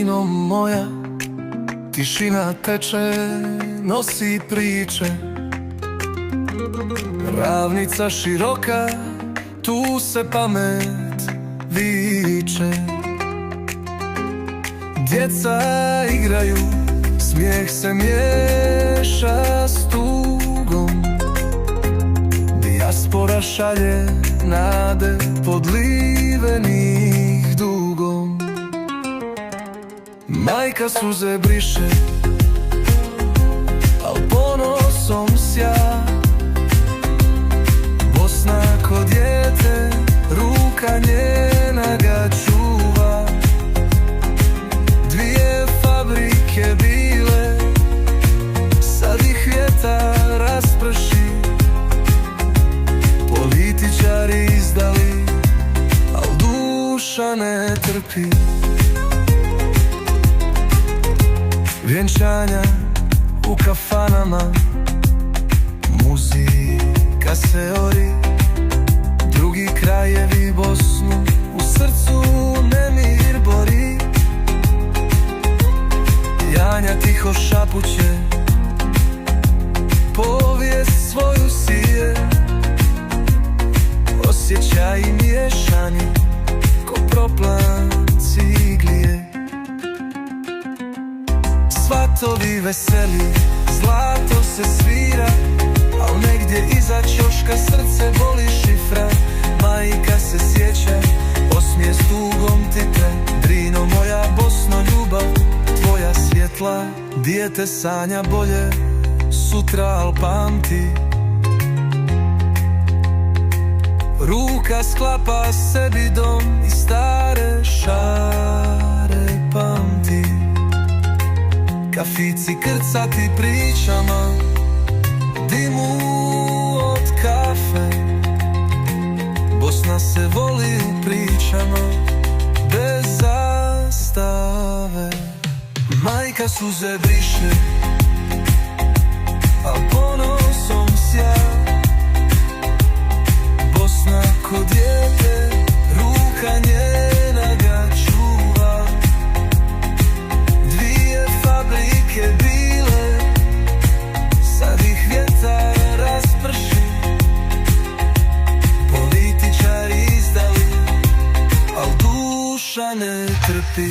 Drino moja, tišina teče, nosi priče. Ravnica široka, tu se pamet viče. Djeca igraju, smijeh se miješa s tugom. Dijaspora šalje nade podlivenih dugom. Majka suze briše, al ponosom sja. Bosna ko dijete, ruka njena ga čuva. Dvije fabrike bile, sad ih vjetar rasprši. Političari izdali, al duša ne trpi. Vjenčanja u kafanama, muzika se ori. Drugi krajevi Bosnu u srcu nemir bori. Janja tiho šapuće, povijest svoju sije. Osjećaj miješani ko proplanci iglije. Svatovi veseli, zlato se svira, al negdje iza ćoška srce boli šifra. Majka se sjeća, osmije s tugom titre. Drino moja, Bosno ljubav tvoja svjetla. Dijete sanja bolje sutra, al pamti. Ruka sklapa sebi dom i stare šare pamti. Kafici krcati pričama, dimu od kafe. Bosna se voli u pričama, bez zastave. Majka suze briše, a ponosom sja. Bosna ko dijete, ruka njena ga čuva. Dvije fabrike bile, sad ih vjetar rasprši. Političari izdali, al duša ne trpi.